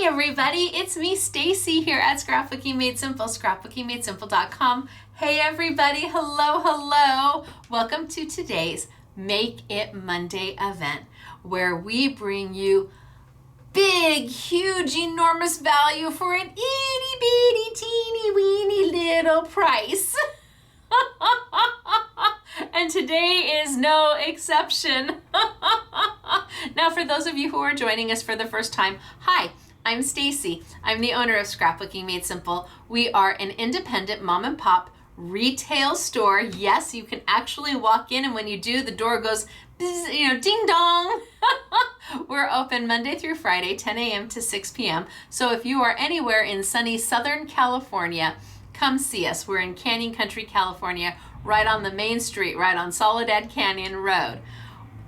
everybody, it's me Stacy here at Scrapbooking Made Simple, scrapbookingmadesimple.com. Hey everybody, hello. Welcome to today's Make It Monday event where we bring you big, huge, enormous value for an itty bitty teeny weeny little price. And today is no exception. Now, for those of you who are joining us for the first time, hi, I'm Stacy. I'm the owner of Scrapbooking Made Simple. We are an independent mom and pop retail store. Yes, you can actually walk in, and when you do, the door goes, ding dong. We're open Monday through Friday, 10 a.m. to 6 p.m. So if you are anywhere in sunny Southern California, come see us. We're in Canyon Country, California, right on the main street, right on Soledad Canyon Road.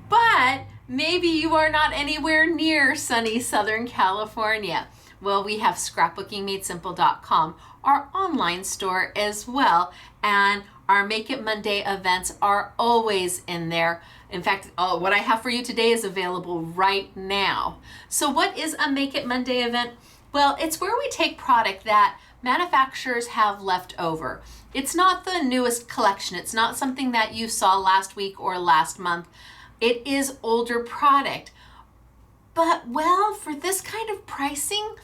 But maybe you are not anywhere near sunny Southern California. Well, we have scrapbookingmadesimple.com, our online store as well, and our Make It Monday events are always in there. In fact, what I have for you today is available right now. So what is a Make It Monday event? Well, it's where we take product that manufacturers have left over. It's not the newest collection. It's not something that you saw last week or last month. It is older product. But, well, for this kind of pricing,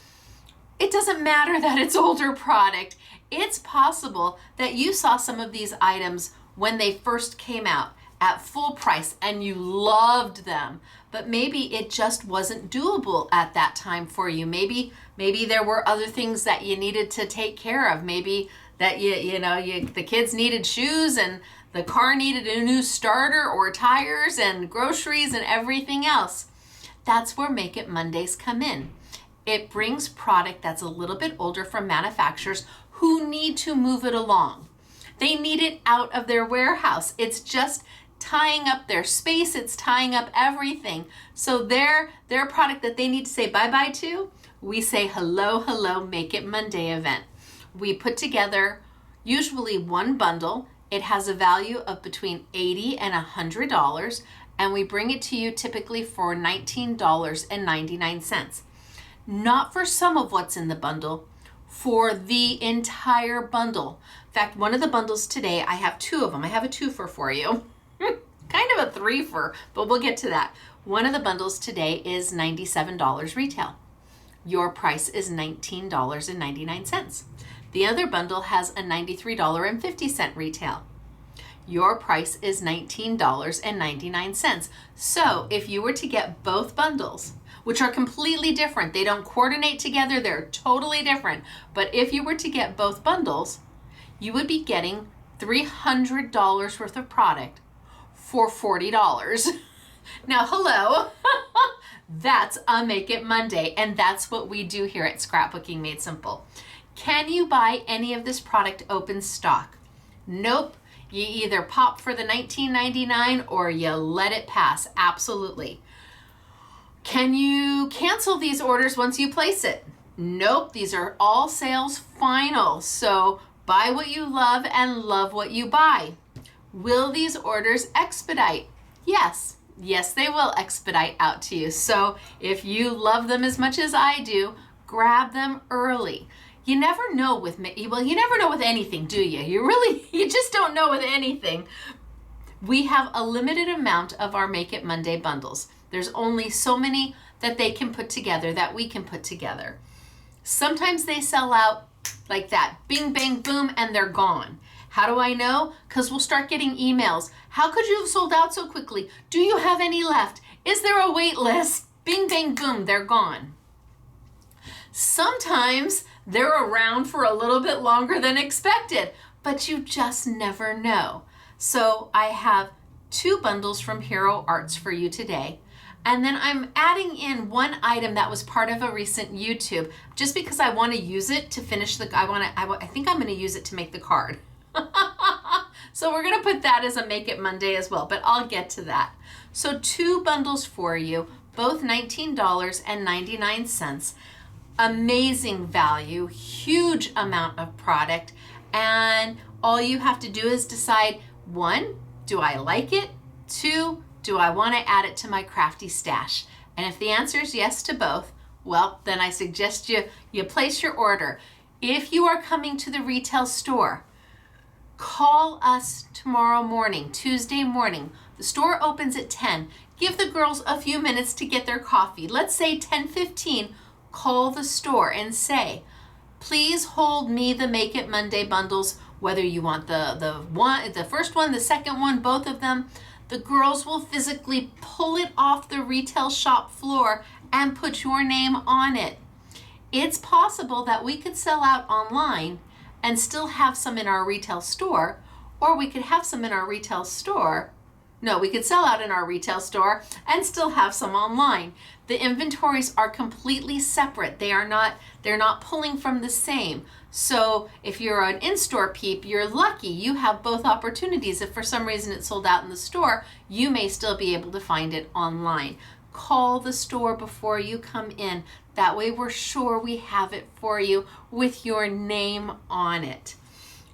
it doesn't matter that it's older product. It's possible that you saw some of these items when they first came out at full price and you loved them, but maybe it just wasn't doable at that time for you. Maybe there were other things that you needed to take care of. Maybe that the kids needed shoes and the car needed a new starter or tires and groceries and everything else. That's where Make It Mondays come in. It brings product that's a little bit older from manufacturers who need to move it along. They need it out of their warehouse. It's just tying up their space. It's tying up everything. So their product that they need to say bye-bye to, we say hello, Make It Monday event. We put together usually one bundle. It has a value of between $80 and $100, and we bring it to you typically for $19.99. Not for some of what's in the bundle, for the entire bundle. In fact, one of the bundles today, I have two of them. I have a twofer for you. Kind of a threefer, but we'll get to that. One of the bundles today is $97 retail. Your price is $19.99. The other bundle has a $93.50 retail. Your price is $19.99. So if you were to get both bundles, which are completely different, they don't coordinate together, they're totally different. But if you were to get both bundles, you would be getting $300 worth of product for $40. Now, hello, that's a Make It Monday, and that's what we do here at Scrapbooking Made Simple. Can you buy any of this product open stock? Nope. You either pop for the $19.99 or you let it pass. Absolutely. Can you cancel these orders once you place it? Nope. These are all sales final. So buy what you love and love what you buy. Will these orders expedite? Yes. Yes, they will expedite out to you. So if you love them as much as I do, grab them early. You never know with anything, do you? You just don't know with anything. We have a limited amount of our Make It Monday bundles. There's only so many that they can put together, that we can put together. Sometimes they sell out like that, bing, bang, boom, and they're gone. How do I know? Because we'll start getting emails. How could you have sold out so quickly? Do you have any left? Is there a wait list? Bing, bang, boom, they're gone. Sometimes they're around for a little bit longer than expected, but you just never know. So I have two bundles from Hero Arts for you today. And then I'm adding in one item that was part of a recent YouTube, just because I want to use it to finish I think I'm going to use it to make the card. So we're going to put that as a Make It Monday as well, but I'll get to that. So two bundles for you, both $19.99. Amazing value, huge amount of product, and all you have to do is decide, one, do I like it? Two, do I want to add it to my crafty stash? And if the answer is yes to both, Well, then I suggest you place your order. If you are coming to the retail store, call us tomorrow morning, Tuesday morning. The store opens at 10. Give the girls a few minutes to get their coffee. Let's say 10:15. Call the store and say, please hold me the Make It Monday bundles, whether you want the first one, the second one, both of them. The girls will physically pull it off the retail shop floor and put your name on it. It's possible that we could sell out online and still have some in our retail store, or we could have some in our retail store. No, we could sell out in our retail store and still have some online. The inventories are completely separate. They're not pulling from the same. So if you're an in-store peep, you're lucky. You have both opportunities. If for some reason it's sold out in the store, you may still be able to find it online. Call the store before you come in. That way we're sure we have it for you with your name on it.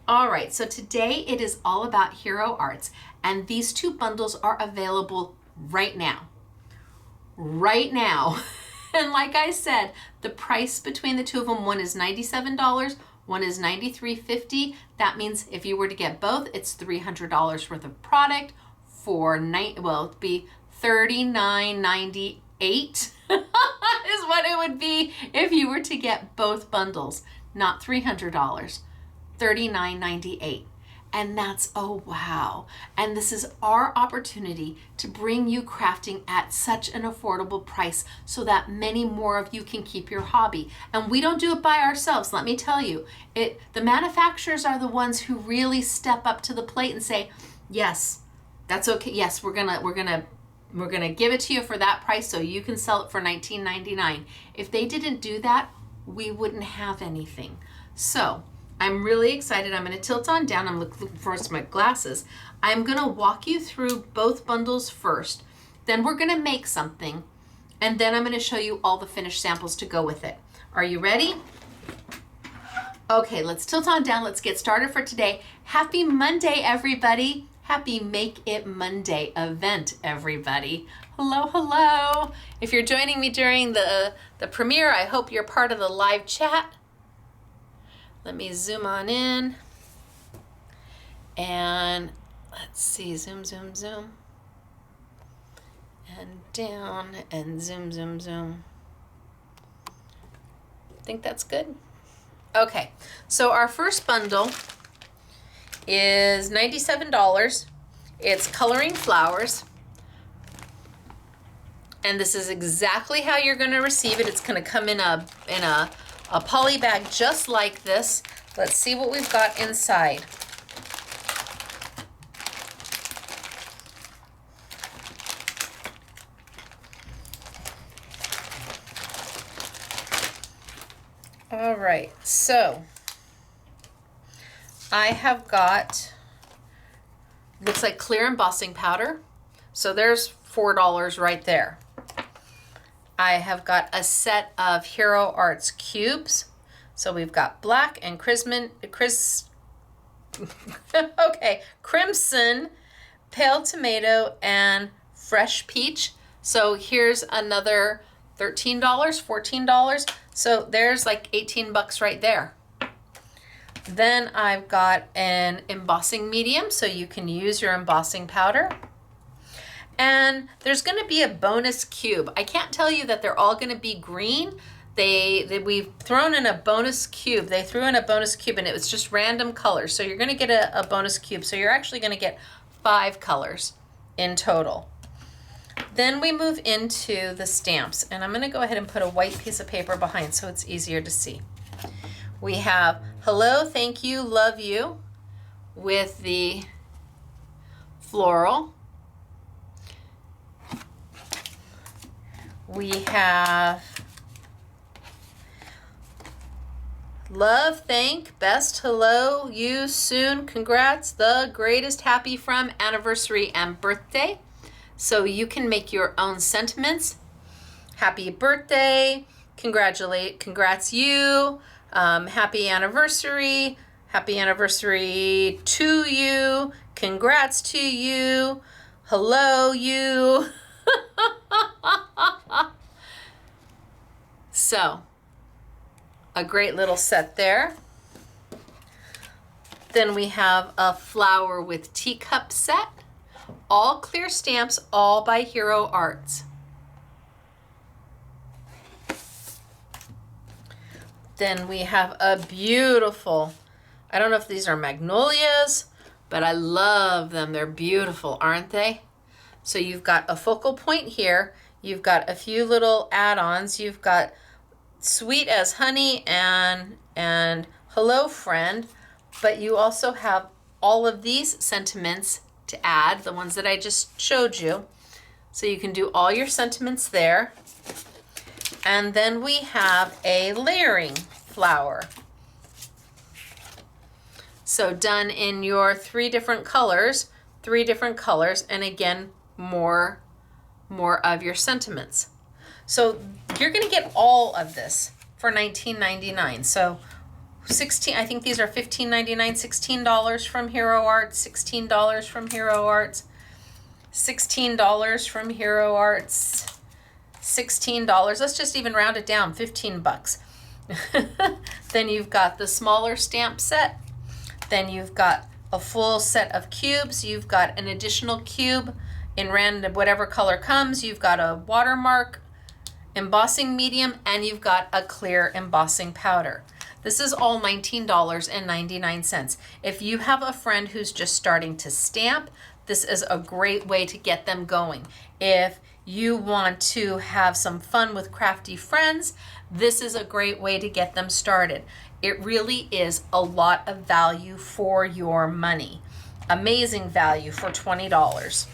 All right, so today it is all about Hero Arts, and these two bundles are available right now. Right now. And like I said, the price between the two of them, one is $97, one is $93.50. That means if you were to get both, it's $300 worth of product for it'd be $39.98 is what it would be if you were to get both bundles, not $300, $39.98. And that's, oh wow. And this is our opportunity to bring you crafting at such an affordable price so that many more of you can keep your hobby. And we don't do it by ourselves, let me tell you. The manufacturers are the ones who really step up to the plate and say, yes, that's okay. Yes, we're gonna give it to you for that price so you can sell it for $19.99. If they didn't do that, we wouldn't have anything. So I'm really excited. I'm going to tilt on down. I'm looking for my glasses. I'm going to walk you through both bundles first. Then we're going to make something. And then I'm going to show you all the finished samples to go with it. Are you ready? Okay, let's tilt on down. Let's get started for today. Happy Monday, everybody. Happy Make It Monday event, everybody. Hello, hello. If you're joining me during the premiere, I hope you're part of the live chat. Let me zoom on in. And let's see, zoom, zoom, zoom. And down and zoom, zoom, zoom. Think that's good? Okay, so our first bundle is $97. It's coloring flowers. And this is exactly how you're going to receive it. It's going to come in a poly bag just like this. Let's see what we've got inside. All right, so I have got, looks like clear embossing powder. So there's $4 right there. I have got a set of Hero Arts cubes. So we've got black and crimson, pale tomato, and fresh peach. So here's another $13, $14. So there's like 18 bucks right there. Then I've got an embossing medium, so you can use your embossing powder. And there's going to be a bonus cube. I can't tell you that they're all going to be green. We've thrown in a bonus cube. They threw in a bonus cube and it was just random colors. So you're going to get a bonus cube. So you're actually going to get 5 colors in total. Then we move into the stamps. And I'm going to go ahead and put a white piece of paper behind so it's easier to see. We have hello, thank you, love you with the floral. We have love, thank, best, hello, you, soon, congrats, the greatest, happy from, anniversary, and birthday. So you can make your own sentiments. Happy birthday, congrats you, happy anniversary to you, congrats to you, hello you. So, a great little set there. Then we have a flower with teacup set. All clear stamps, all by Hero Arts. Then we have a beautiful, I don't know if these are magnolias, but I love them. They're beautiful, aren't they? So you've got a focal point here. You've got a few little add-ons. You've got sweet as honey and hello friend, but you also have all of these sentiments to add, the ones that I just showed you. So you can do all your sentiments there. And then we have a layering flower. So done in your three different colors, and again, more of your sentiments. So you're gonna get all of this for $19.99. So I think these are $15.99, $16 from Hero Arts, $16 from Hero Arts, $16 from Hero Arts, $16. Let's just even round it down, 15 bucks. Then you've got the smaller stamp set. Then you've got a full set of cubes. You've got an additional cube in random, whatever color comes. You've got a watermark embossing medium, and you've got a clear embossing powder. This is all $19.99. If you have a friend who's just starting to stamp, this is a great way to get them going. If you want to have some fun with crafty friends, this is a great way to get them started. It really is a lot of value for your money. Amazing value for $20.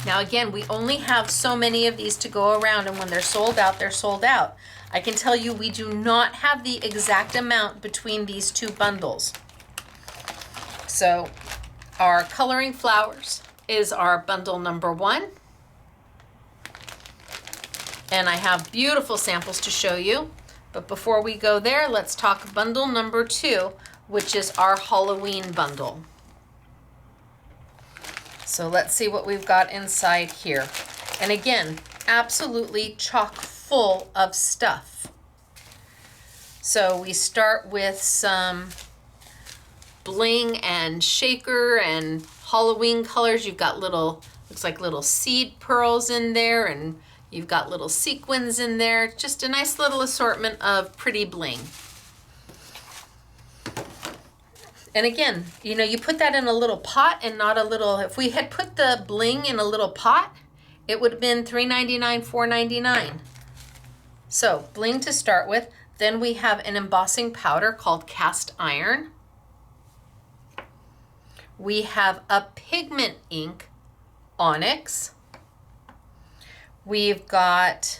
Now again, we only have so many of these to go around, and when they're sold out, they're sold out. I can tell you we do not have the exact amount between these two bundles. So our coloring flowers is our bundle number 1. And I have beautiful samples to show you. But before we go there, let's talk bundle number 2, which is our Halloween bundle. So let's see what we've got inside here. And again, absolutely chock full of stuff. So we start with some bling and shaker and Halloween colors. You've got little, looks like little seed pearls in there, and you've got little sequins in there. Just a nice little assortment of pretty bling. And again, you know, you put that in a little pot and not a little, if we had put the bling in a little pot, it would have been $3.99, $4.99. So bling to start with. Then we have an embossing powder called cast iron. We have a pigment ink onyx. We've got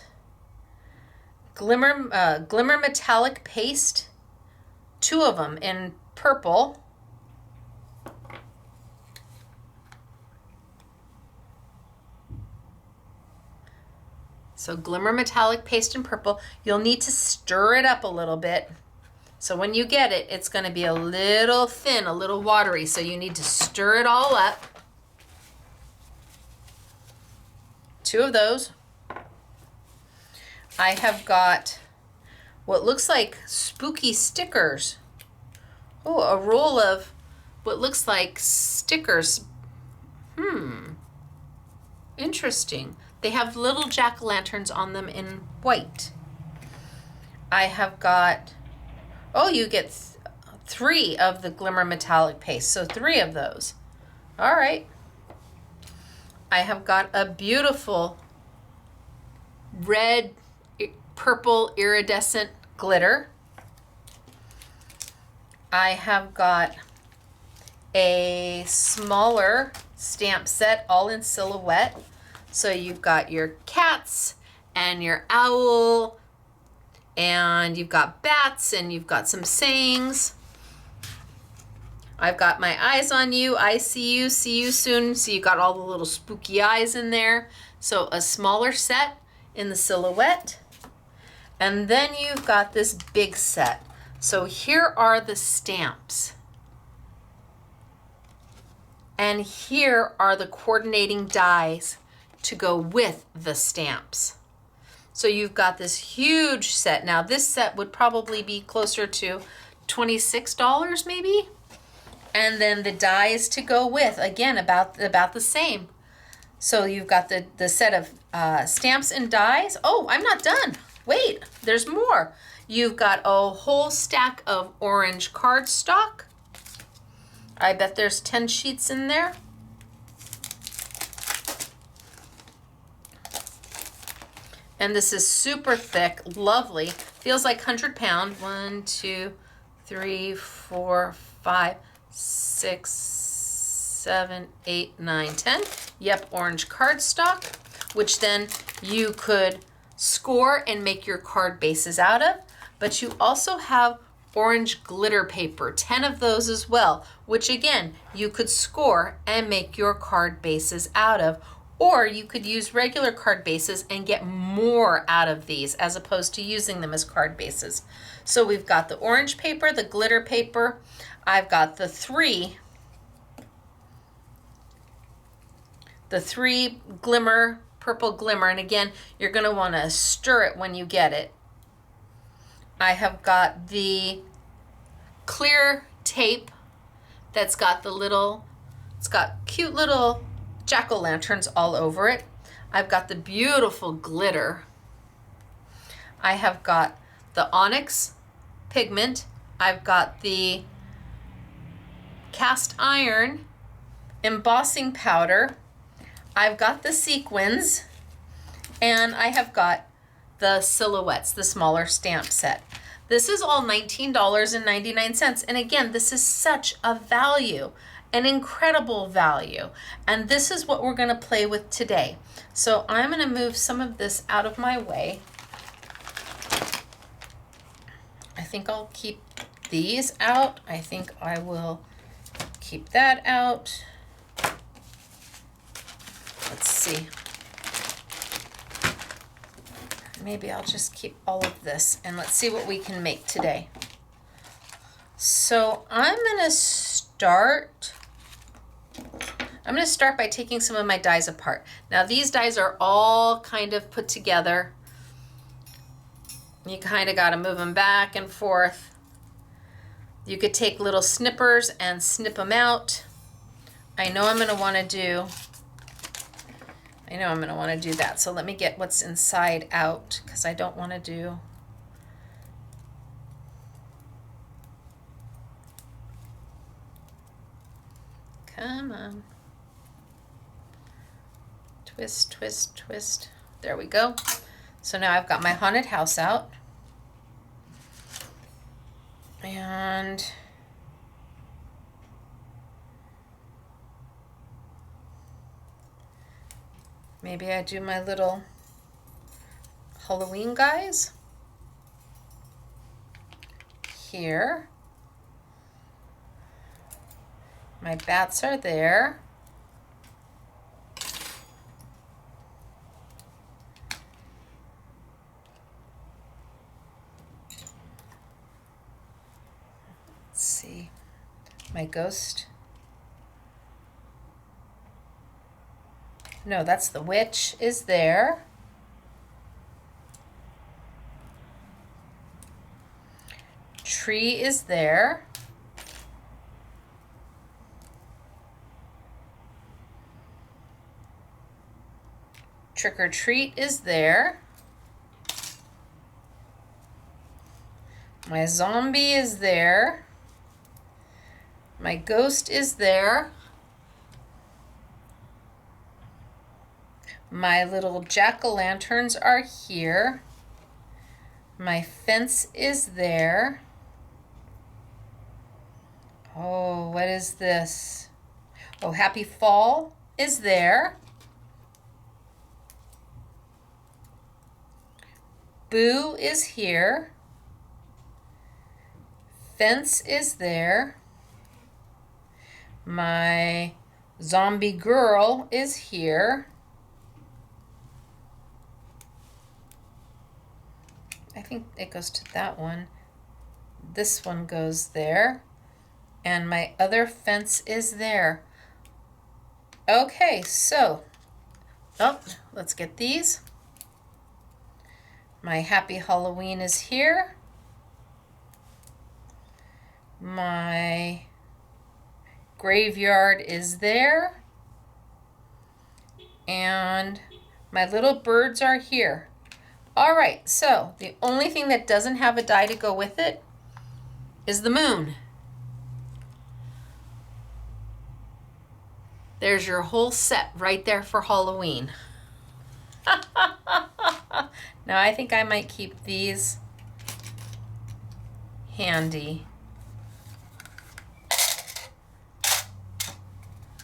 glimmer metallic paste, 2 of them in purple. So glimmer metallic paste in purple. You'll need to stir it up a little bit. So when you get it, it's going to be a little thin, a little watery. So you need to stir it all up. 2 of those. I have got what looks like spooky stickers. Oh, a roll of what looks like stickers. Interesting. They have little jack-o'-lanterns on them in white. I have got, oh, you get 3 of the glimmer metallic paste, so 3 of those. All right. I have got a beautiful red, purple iridescent glitter. I have got a smaller stamp set, all in silhouette. So you've got your cats and your owl, and you've got bats, and you've got some sayings. I've got my eyes on you, I see you soon. So you've got all the little spooky eyes in there. So a smaller set in the silhouette. And then you've got this big set. So here are the stamps. And here are the coordinating dies to go with the stamps. So you've got this huge set. Now this set would probably be closer to $26 maybe. And then the dies to go with, again, about the same. So you've got the set of stamps and dies. Oh, I'm not done. Wait, there's more. You've got a whole stack of orange cardstock. I bet there's 10 sheets in there. And this is super thick, lovely. Feels like 100-pound. 1, 2, 3, 4, 5, 6, 7, 8, 9, 10. Yep, orange cardstock, which then you could score and make your card bases out of. But you also have orange glitter paper, 10 of those as well, which again, you could score and make your card bases out of. Or you could use regular card bases and get more out of these as opposed to using them as card bases. So we've got the orange paper, the glitter paper. I've got the three glimmer, purple glimmer. And again, you're going to want to stir it when you get it. I have got the clear tape that's got the little, it's got cute little jack-o'-lanterns all over it. I've got the beautiful glitter. I have got the onyx pigment. I've got the cast iron embossing powder. I've got the sequins, and I have got the silhouettes, the smaller stamp set. This is all $19.99. And again, this is such a value, an incredible value. And this is what we're going to play with today. So I'm going to move some of this out of my way. I think I'll keep these out. I think I will keep that out. Let's see. Maybe I'll just keep all of this and let's see what we can make today. So I'm going to start by taking some of my dies apart. Now these dies are all kind of put together. You kind of got to move them back and forth. You could take little snippers and snip them out. I know I'm going to want to do that. So let me get what's inside out because I don't want to do. Come on. Twist, twist, twist. There we go. So now I've got my haunted house out. And maybe I do my little Halloween guys here. My bats are there. Let's see, my ghost. No, that's the witch is there. Tree is there. Trick or treat is there. My zombie is there. My ghost is there. My little jack-o'-lanterns are here. My fence is there. Oh, what is this? Oh, Happy Fall is there. Boo is here. Fence is there. My zombie girl is here. I think it goes to that one. This one goes there. And my other fence is there. Okay, so, let's get these. My Happy Halloween is here. My graveyard is there. And my little birds are here. All right, so the only thing that doesn't have a die to go with it is the moon. There's your whole set right there for Halloween. Now I think I might keep these handy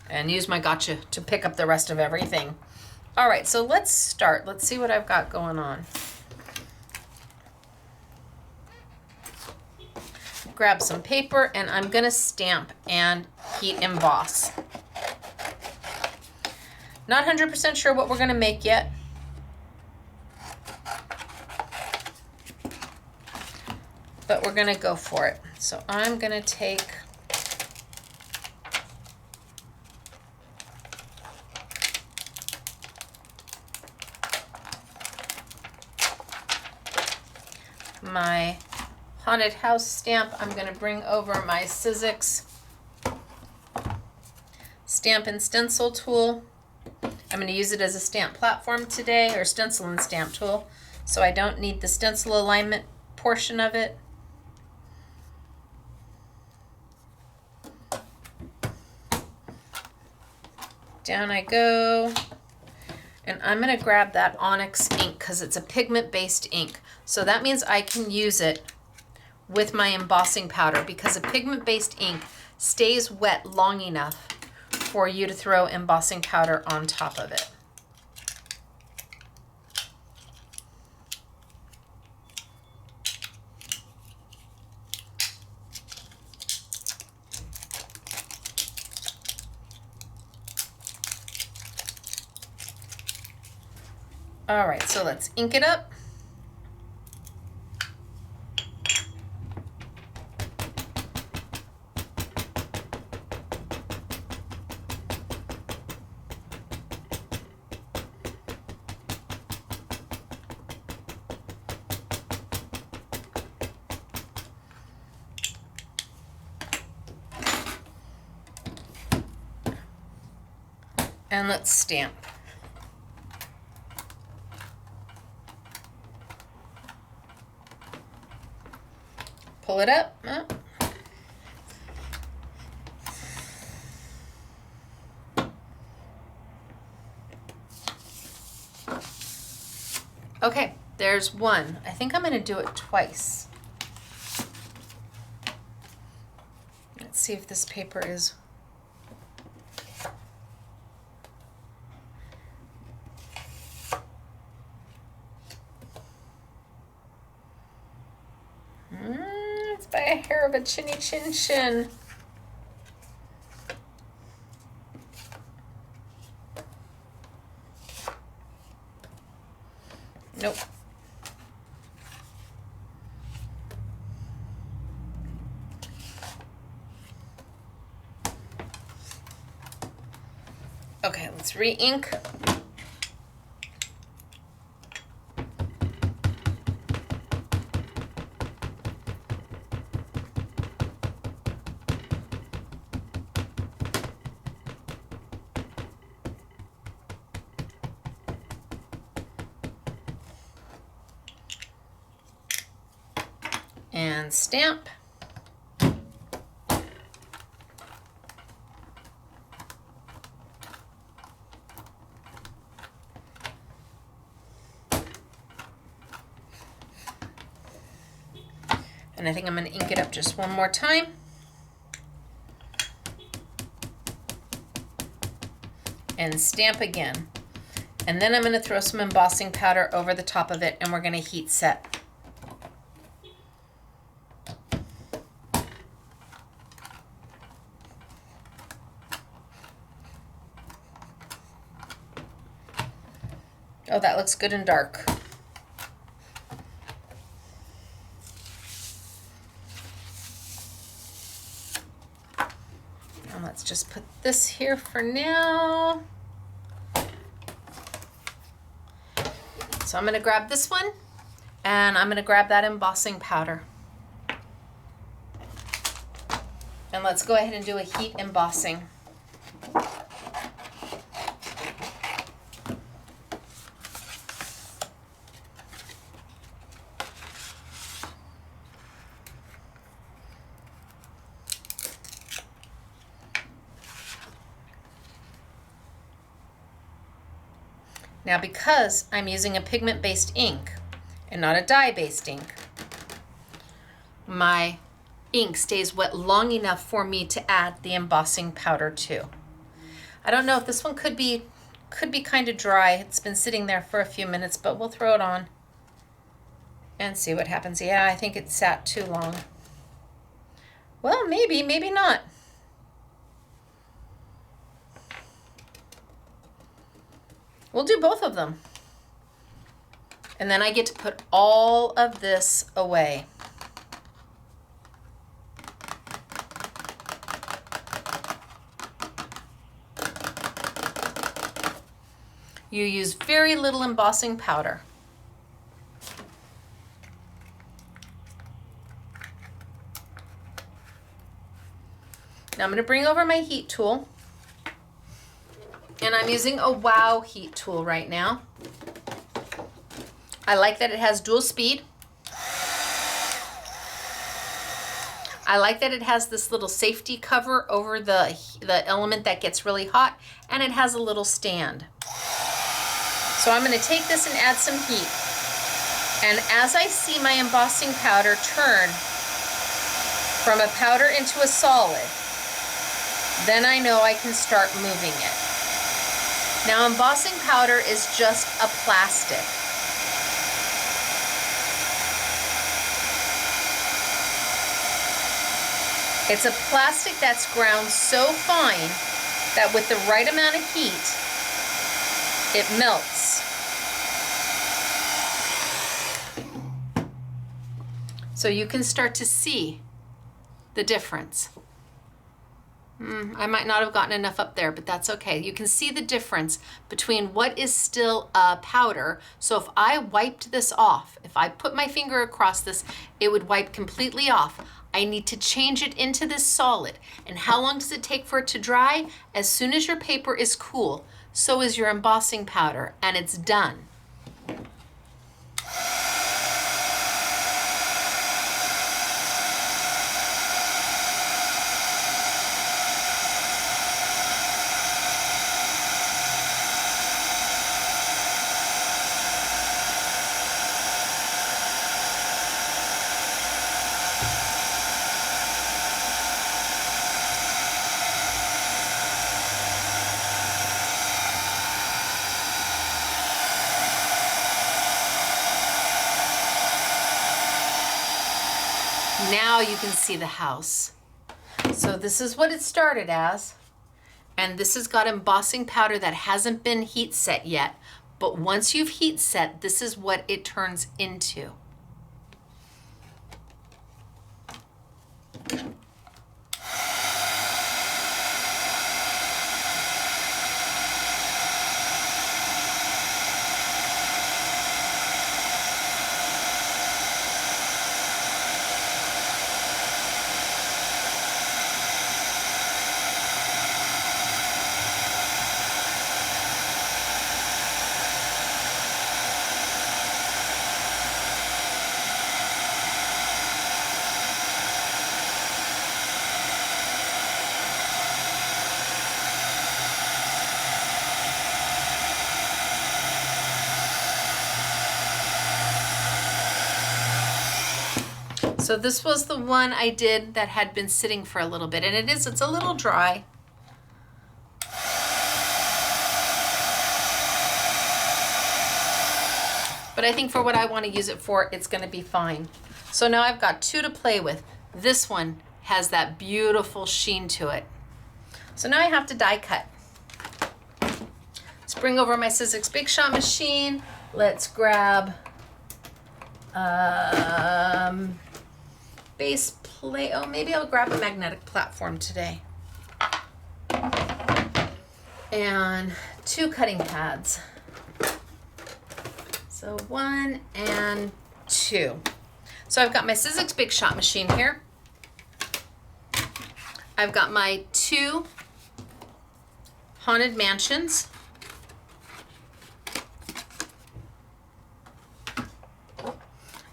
and use my gotcha to pick up the rest of everything. All right, so let's start. Let's see what I've got going on. Grab some paper and I'm gonna stamp and heat emboss. Not 100% sure what we're gonna make yet. But we're gonna go for it. So I'm gonna take my haunted house stamp. I'm gonna bring over my Sizzix stamp and stencil tool. I'm gonna use it as a stamp platform today, or stencil and stamp tool, so I don't need the stencil alignment portion of it. Down I go, and I'm gonna grab that Onyx ink because it's a pigment-based ink. So that means I can use it with my embossing powder because a pigment-based ink stays wet long enough for you to throw embossing powder on top of it. All right, so let's ink it up. And let's stamp. Pull it up. Okay, there's one. I think I'm going to do it twice. Let's see if this paper is... It's by a hair of a chinny chin chin. Nope. Okay, let's re-ink. And stamp. And I think I'm going to ink it up just one more time. And stamp again. And then I'm going to throw some embossing powder over the top of it and we're going to heat set. Oh, that looks good and dark. And let's just put this here for now. So I'm going to grab this one And I'm gonna grab that embossing powder. And let's go ahead and do a heat embossing. Now, because I'm using a pigment-based ink and not a dye-based ink, my ink stays wet long enough for me to add the embossing powder to. I don't know if this one could be kind of dry. It's been sitting there for a few minutes, but we'll throw it on and see what happens. Yeah, I think it sat too long. Well, maybe not. We'll do both of them. And then I get to put all of this away. You use very little embossing powder. Now I'm going to bring over my heat tool. And I'm using a Wow heat tool right now. I like that it has dual speed. I like that it has this little safety cover over the element that gets really hot, and it has a little stand. So I'm going to take this and add some heat. And as I see my embossing powder turn from a powder into a solid, then I know I can start moving it. Now, embossing powder is just a plastic. It's a plastic that's ground so fine that with the right amount of heat, it melts. So you can start to see the difference. I might not have gotten enough up there, but that's okay. You can see the difference between what is still a powder. So if I wiped this off, if I put my finger across this, it would wipe completely off. I need to change it into this solid. And how long does it take for it to dry? As soon as your paper is cool, so is your embossing powder, and it's done. Now you can see the house. So this is what it started as. And this has got embossing powder that hasn't been heat set yet. But once you've heat set, this is what it turns into. So this was the one I did that had been sitting for a little bit, and it's a little dry. But I think for what I want to use it for, it's going to be fine. So now I've got two to play with. This one has that beautiful sheen to it. So now I have to die cut. Let's bring over my Sizzix Big Shot machine. Let's grab base plate. Oh, maybe I'll grab a magnetic platform today. And 2 cutting pads. So 1 and 2. So I've got my Sizzix Big Shot machine here. I've got my 2 Haunted Mansions.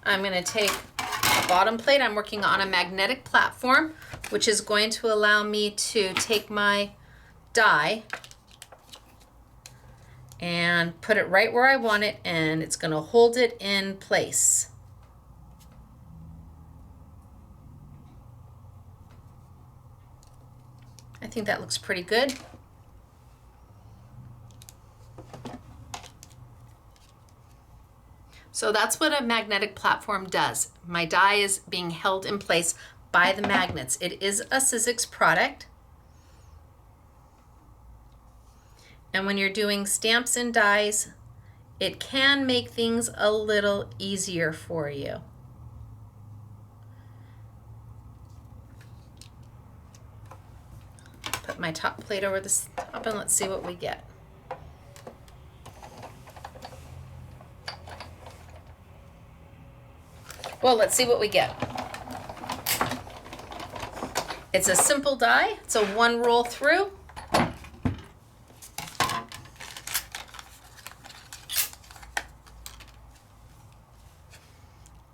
I'm going to take a bottom plate. I'm working on a magnetic platform, which is going to allow me to take my die and put it right where I want it, and it's going to hold it in place. I think that looks pretty good. So that's what a magnetic platform does. My die is being held in place by the magnets. It is a Sizzix product. And when you're doing stamps and dies, it can make things a little easier for you. Put my top plate over the top and let's see what we get. Well, let's see what we get. It's a simple die. It's a 1 roll through.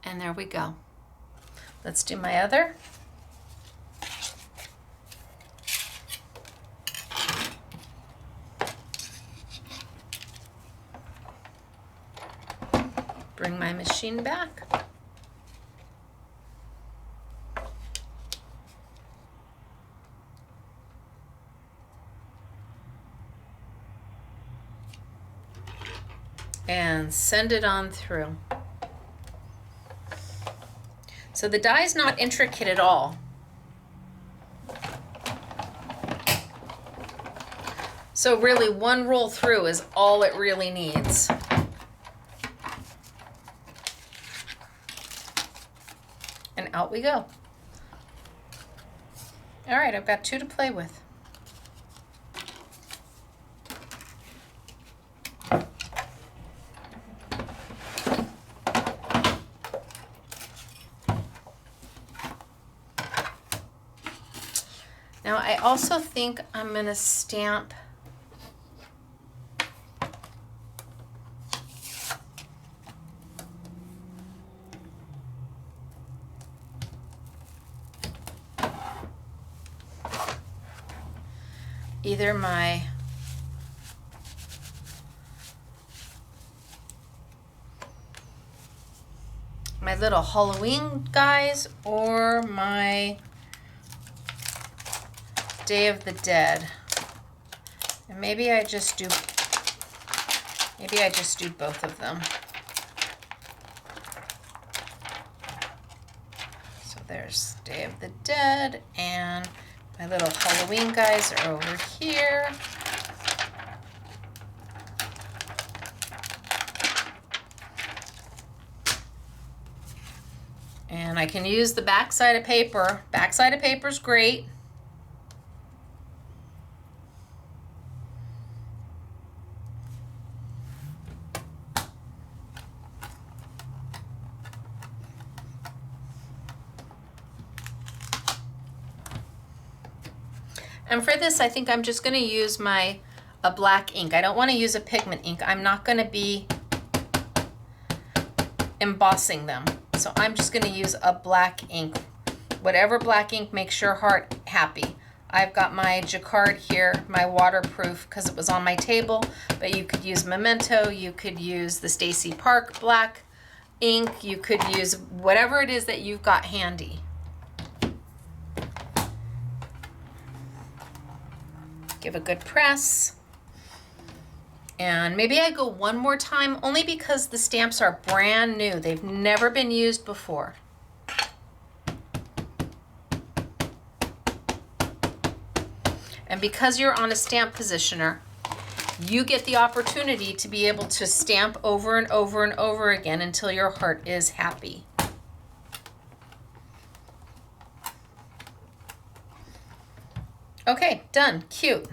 And there we go. Let's do my other. Bring my machine back. And send it on through. So the die is not intricate at all. So really 1 roll through is all it really needs. And out we go. All right, I've got 2 to play with. Now I also think I'm going to stamp either my little Halloween guys or my Day of the Dead. And maybe I just do both of them. So there's Day of the Dead, and my little Halloween guys are over here. And I can use the back side of paper. Back side of paper is great. And for this, I think I'm just going to use a black ink. I don't want to use a pigment ink. I'm not going to be embossing them. So I'm just going to use a black ink. Whatever black ink makes your heart happy. I've got my Jacquard here, my waterproof, because it was on my table, but you could use Memento, you could use the Stacy Park black ink, you could use whatever it is that you've got handy. Give a good press. And maybe I go one more time, only because the stamps are brand new. They've never been used before. And because you're on a stamp positioner, you get the opportunity to be able to stamp over and over and over again until your heart is happy. Okay, done. Cute.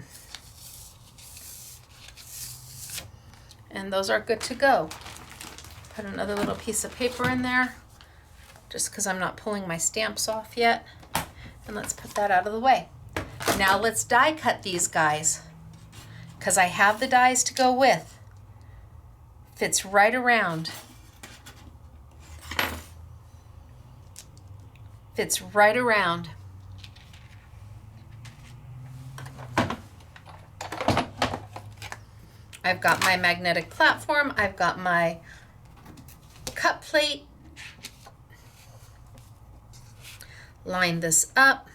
And those are good to go. Put another little piece of paper in there, just because I'm not pulling my stamps off yet. And let's put that out of the way. Now let's die cut these guys, because I have the dies to go with. Fits right around. Fits right around. I've got my magnetic platform. I've got my cut plate. Line this up.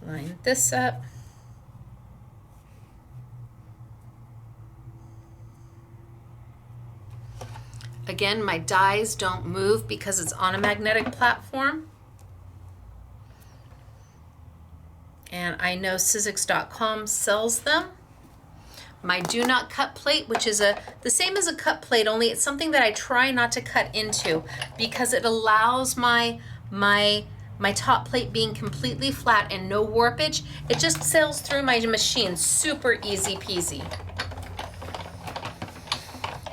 Line this up. Again, my dies don't move because it's on a magnetic platform. And I know Sizzix.com sells them. My do not cut plate, which is the same as a cut plate, only it's something that I try not to cut into because it allows my top plate being completely flat and no warpage. It just sails through my machine, super easy peasy.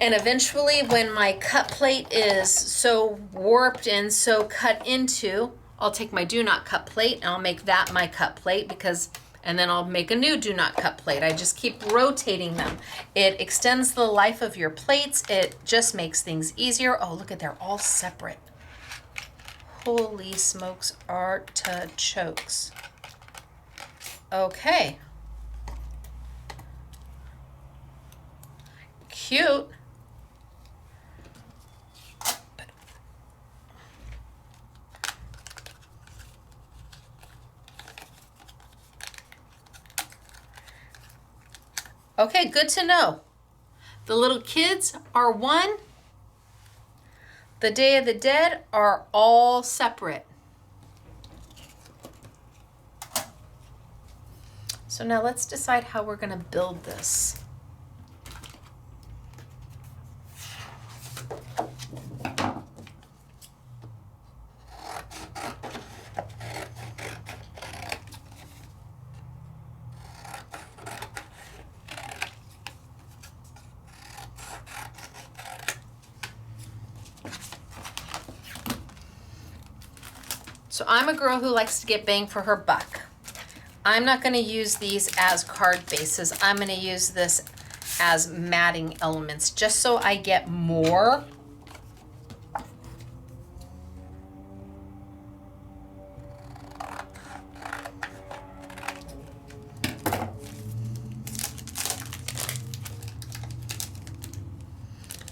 And eventually when my cut plate is so warped and so cut into, I'll take my do not cut plate and I'll make that my cut plate and then I'll make a new do not cut plate. I just keep rotating them. It extends the life of your plates. It just makes things easier. Oh, look at, they're all separate. Holy smokes, artichokes. Okay. Cute. Okay, good to know. The little kids are one. The Day of the Dead are all separate. So now let's decide how we're going to build this. So I'm a girl who likes to get bang for her buck. I'm not going to use these as card bases. I'm going to use this as matting elements just so I get more.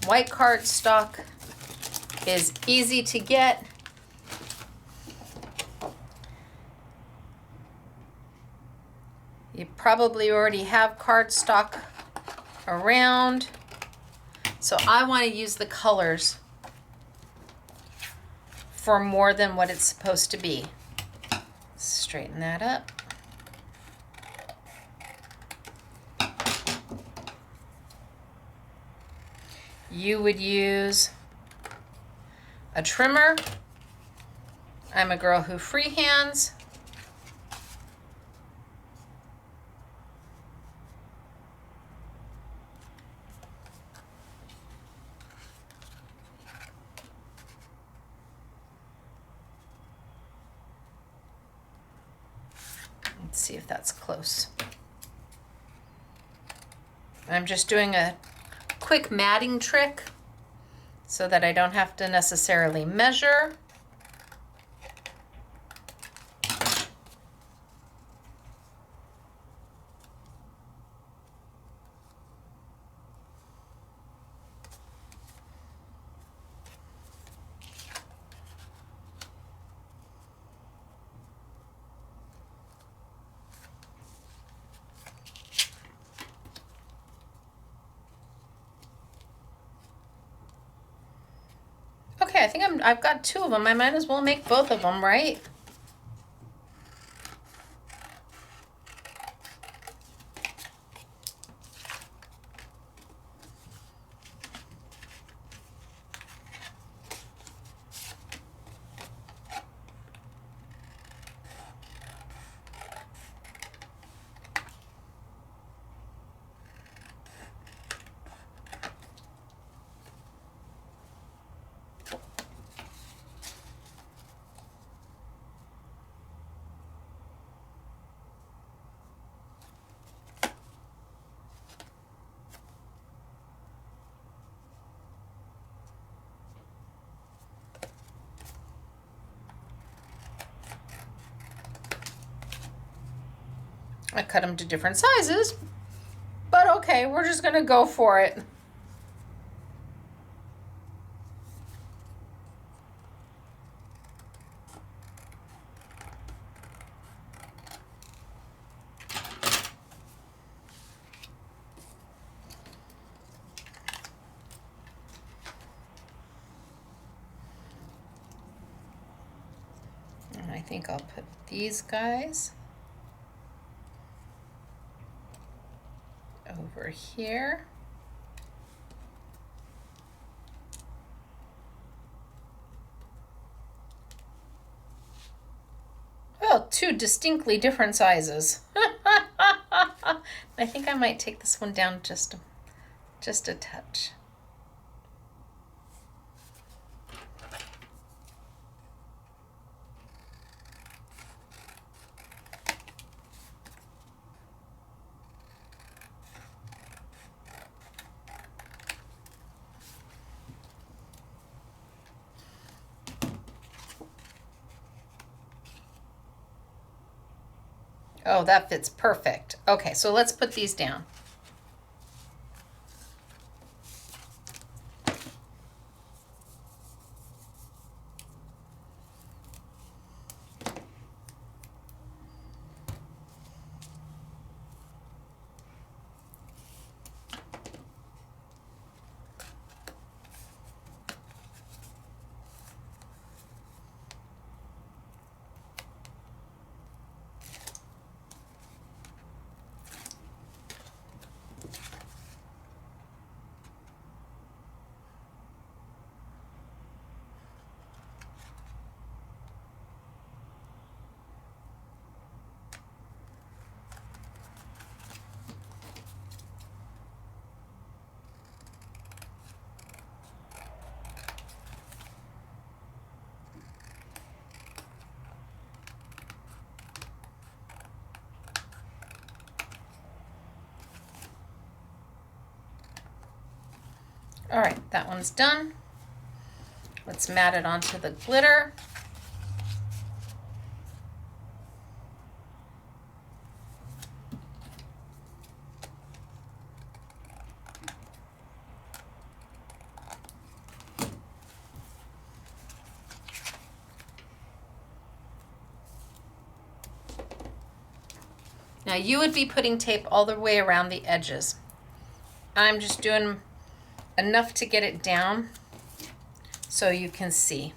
White cardstock is easy to get. You probably already have cardstock around. So I want to use the colors for more than what it's supposed to be. Straighten that up. You would use a trimmer. I'm a girl who freehands. Let's see if that's close. I'm just doing a quick matting trick so that I don't have to necessarily measure. Okay, I think I've got two of them. I might as well make both of them, right? I cut them to different sizes, but okay, we're just gonna go for it. And I think I'll put these guys over here. Well, two distinctly different sizes. I think I might take this one down just a touch. Oh, that fits perfect. Okay, so let's put these down. All right, that one's done. Let's mat it onto the glitter. Now you would be putting tape all the way around the edges. I'm just doing enough to get it down so you can see.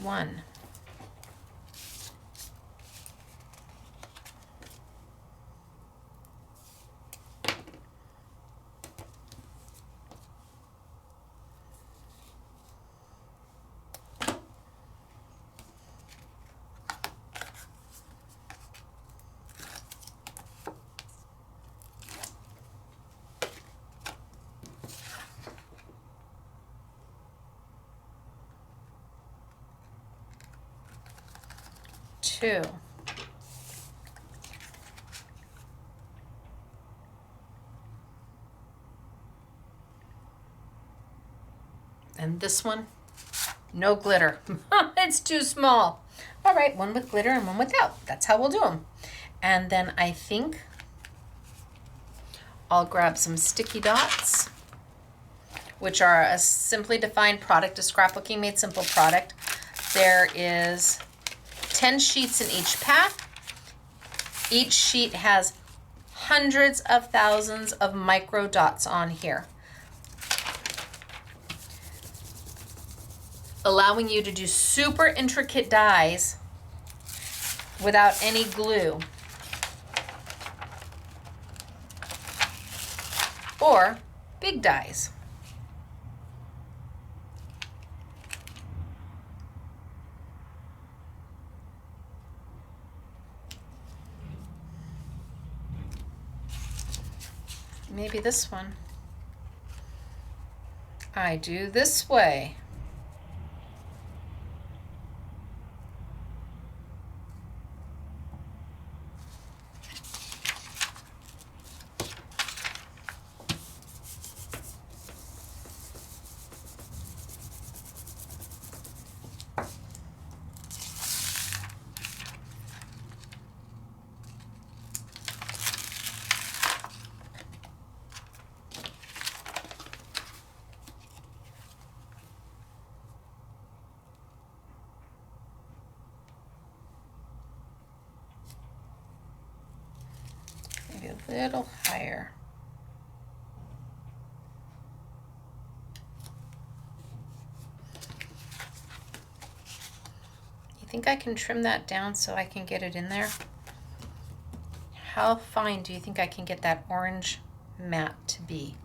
One. Two. And this one, no glitter. It's too small. All right, one with glitter and one without. That's how we'll do them. And then I think I'll grab some sticky dots, which are a simply defined product, a Scrapbooking Made Simple product. There is 10 sheets in each pack. Each sheet has hundreds of thousands of micro dots on here, allowing you to do super intricate dies without any glue, or big dies. Maybe this one I do this way. a little higher. You think I can trim that down so I can get it in there? How fine do you think I can get that orange mat to be?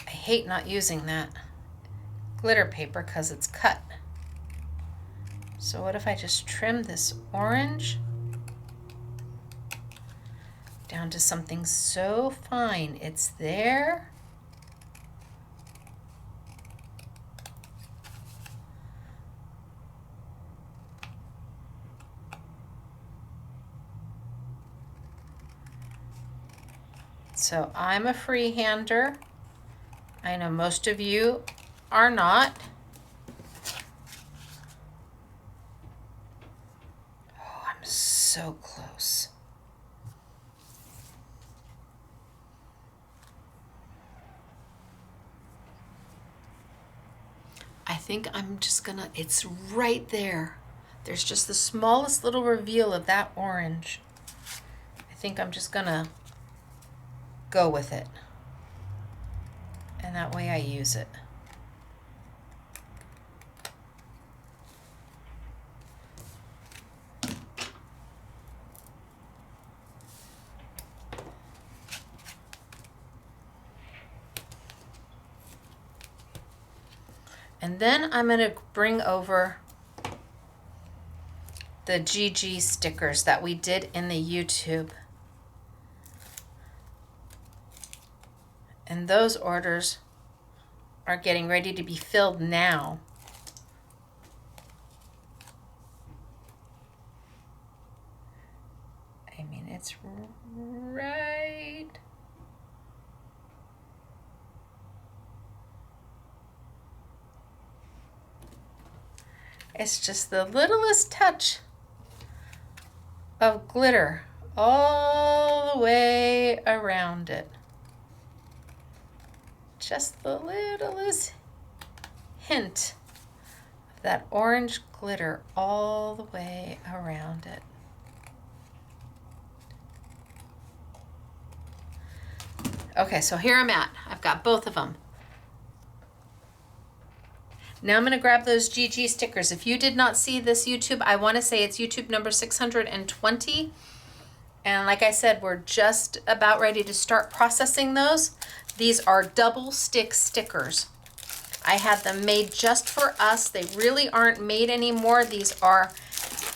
I hate not using that glitter paper because it's cut. So what if I just trim this orange down to something so fine it's there? So I'm a freehander. I know most of you are not. Oh, I'm so close. I think I'm just gonna, it's right there. There's just the smallest little reveal of that orange. I think I'm just gonna go with it. And that way I use it. And then I'm going to bring over the GG stickers that we did in the YouTube. And those orders are getting ready to be filled now. I mean, it's right. It's just the littlest touch of glitter all the way around it. Just the littlest hint of that orange glitter all the way around it. Okay, so here I'm at. I've got both of them. Now I'm going to grab those GG stickers. If you did not see this YouTube, I want to say it's YouTube number 620. And like I said, we're just about ready to start processing those. These are double stick stickers. I had them made just for us. They really aren't made anymore. These are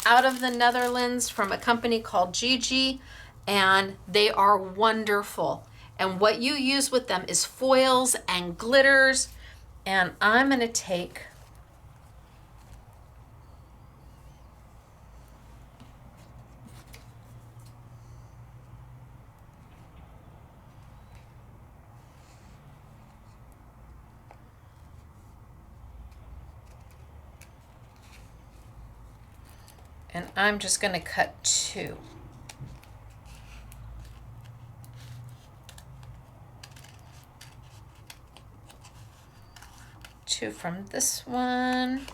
out of the Netherlands from a company called GG, and they are wonderful. And what you use with them is foils and glitters. And I'm going to take and I'm just going to cut two. Two from this one.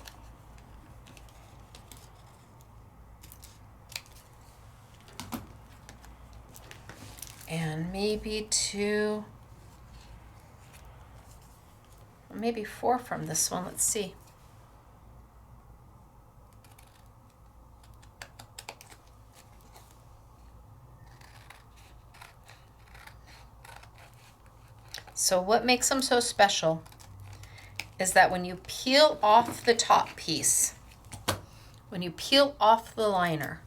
And maybe two, maybe four from this one. Let's see. So what makes them so special is that when you peel off the top piece, when you peel off the liner,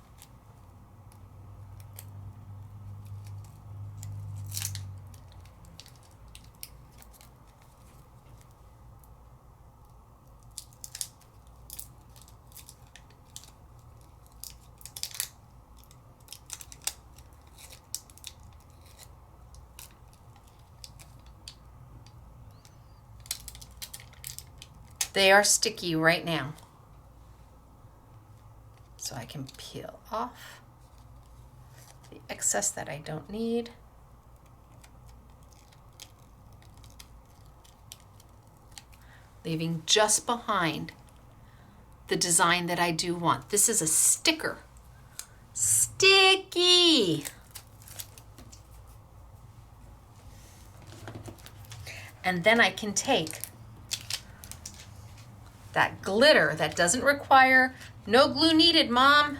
they are sticky right now. So I can peel off the excess that I don't need. Leaving just behind the design that I do want. This is a sticker. sticky. And then I can take that glitter that doesn't require, no glue needed, Mom.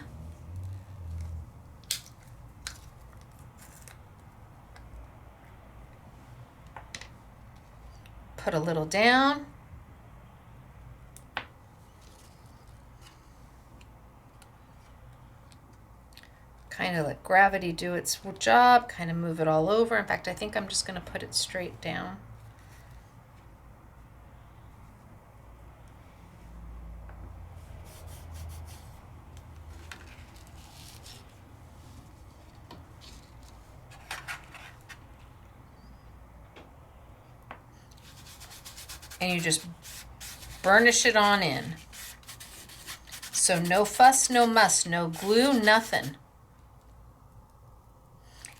Put a little down. Kind of let gravity do its job, kind of move it all over. In fact, I think I'm just going to put it straight down. And you just burnish it on in. So no fuss, no muss, no glue, nothing.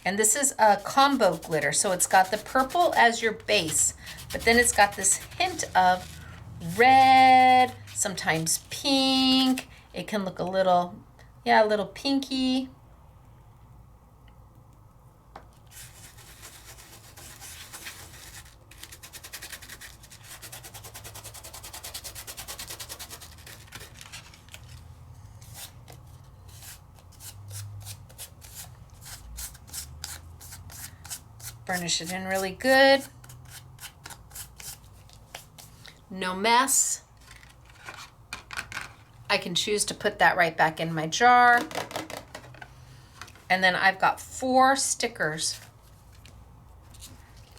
And this is a combo glitter, so it's got the purple as your base, but then it's got this hint of red, sometimes pink. It can look a little pinky. Burnish it in really good. No mess. I can choose to put that right back in my jar. And then I've got 4 stickers.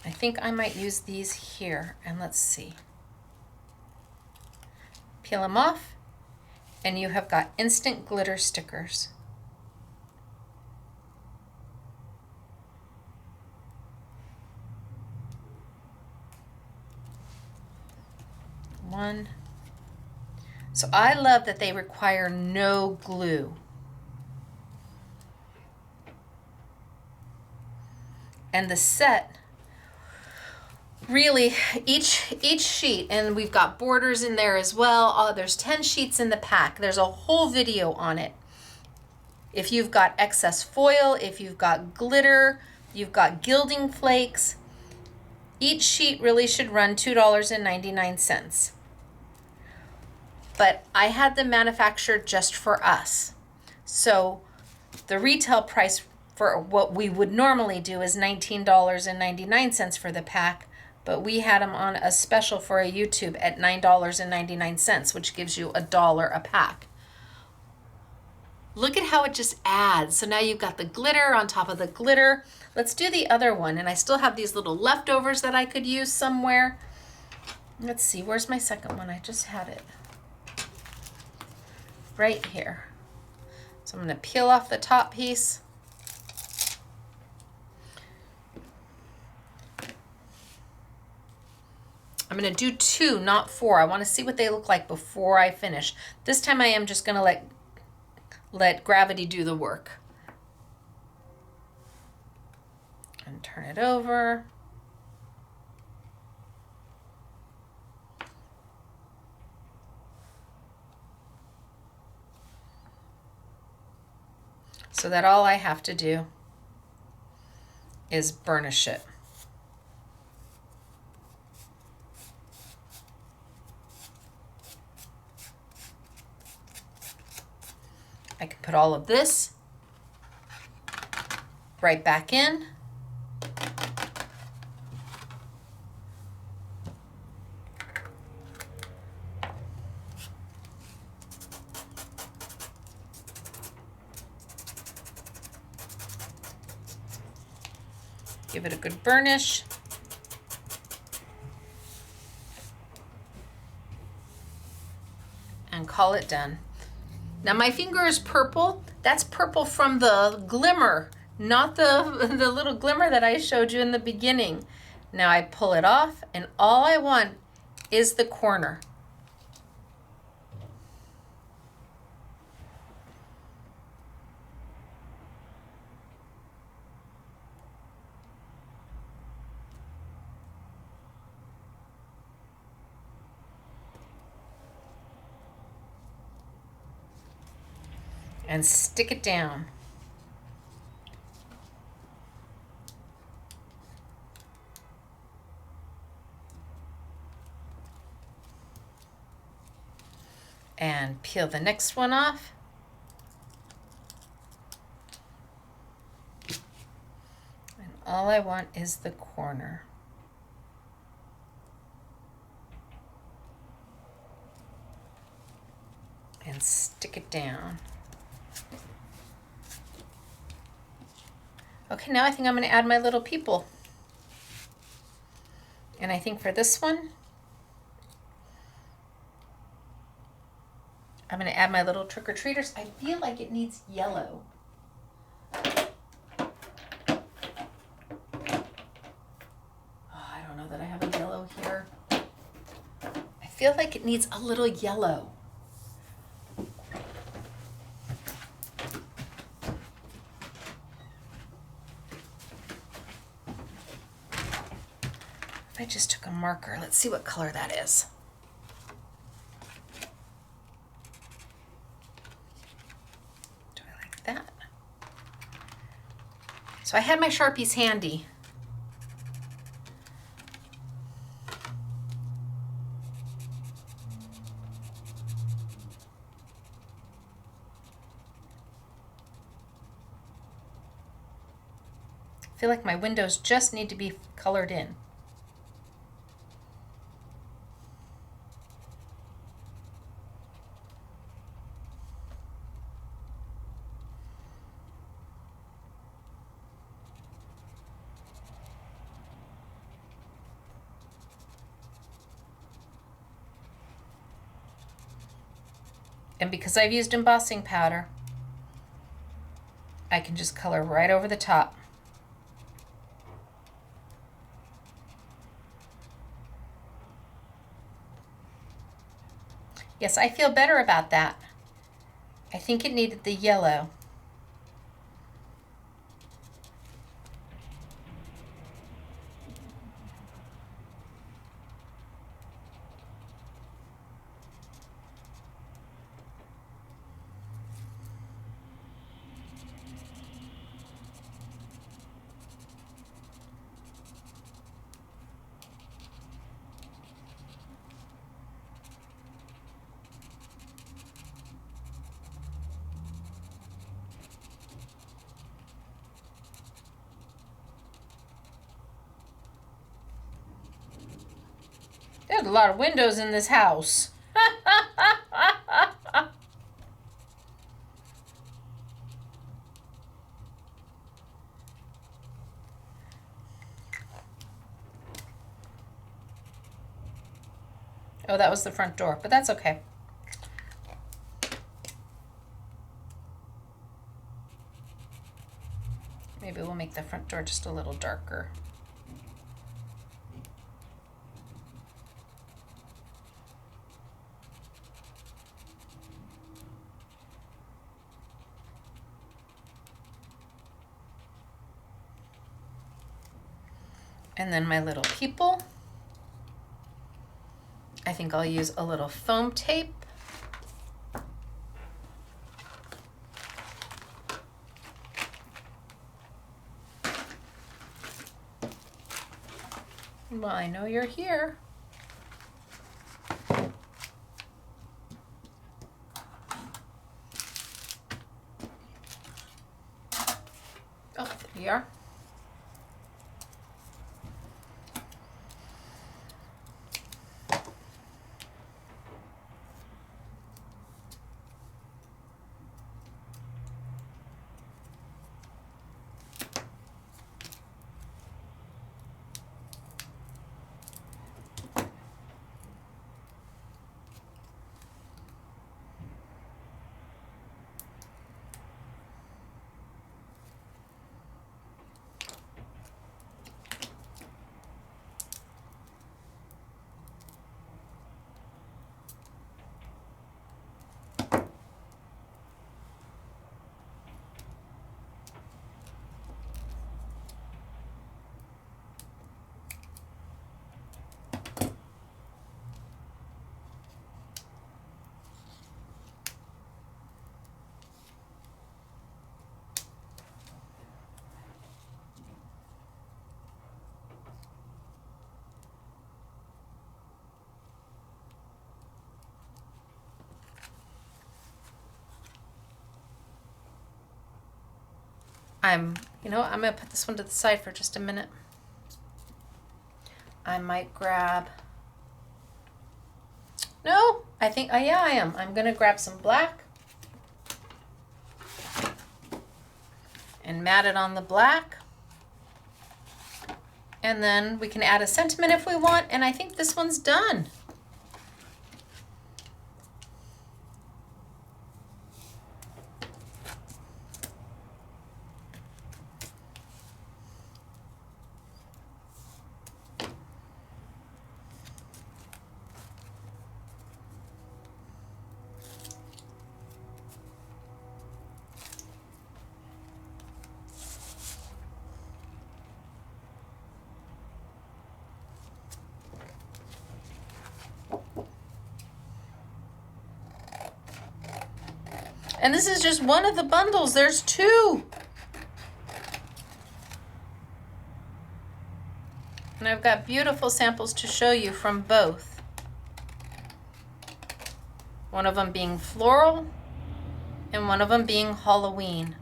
I think I might use these here. And let's see. Peel them off. And you have got instant glitter stickers. One. So I love that they require no glue. And the set, really, each sheet, and we've got borders in there as well. There's 10 sheets in the pack. There's a whole video on it. If you've got excess foil, if you've got glitter, you've got gilding flakes, each sheet really should run $2.99. But I had them manufactured just for us. So the retail price for what we would normally do is $19.99 for the pack, but we had them on a special for a YouTube at $9.99, which gives you $1 a pack. Look at how it just adds. So now you've got the glitter on top of the glitter. Let's do the other one. And I still have these little leftovers that I could use somewhere. Let's see, where's my second one? I just had it. Right here. So I'm going to peel off the top piece. I'm going to do 2, not 4. I want to see what they look like before I finish. This time I am just going to let gravity do the work. And turn it over. So that all I have to do is burnish it. I can put all of this right back in. Give it a good burnish. And call it done. Now my finger is purple. That's purple from the glimmer, not the little glimmer that I showed you in the beginning. Now I pull it off, and all I want is the corner. And stick it down. and peel the next one off. And all I want is the corner. And stick it down. Okay, now I think I'm going to add my little people. And I think for this one, I'm going to add my little trick-or-treaters. I feel like it needs yellow. Oh, I don't know that I have a yellow here. I feel like it needs a little yellow. I just took a marker. Let's see what color that is. Do I like that? So I had my Sharpies handy. I feel like my windows just need to be colored in. And because I've used embossing powder, I can just color right over the top. Yes, I feel better about that. I think it needed the yellow. There's a lot of windows in this house. Oh, that was the front door, but that's okay. Maybe we'll make the front door just a little darker. And then my little people. I think I'll use a little foam tape. Well, I know you're here. Oh, there you are. I'm going to put this one to the side for just a minute. I might grab, no, I think, yeah, I am. I'm going to grab some black and mat it on the black. And then we can add a sentiment if we want, and I think this one's done. And this is just one of the bundles. There's 2. And I've got beautiful samples to show you from both. One of them being floral and one of them being Halloween.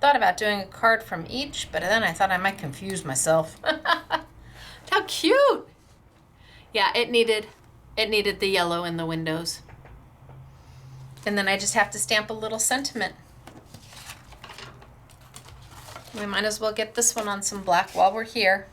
Thought about doing a card from each, but then I thought I might confuse myself. How cute! Yeah, it needed the yellow in the windows. And then I just have to stamp a little sentiment. We might as well get this one on some black while we're here.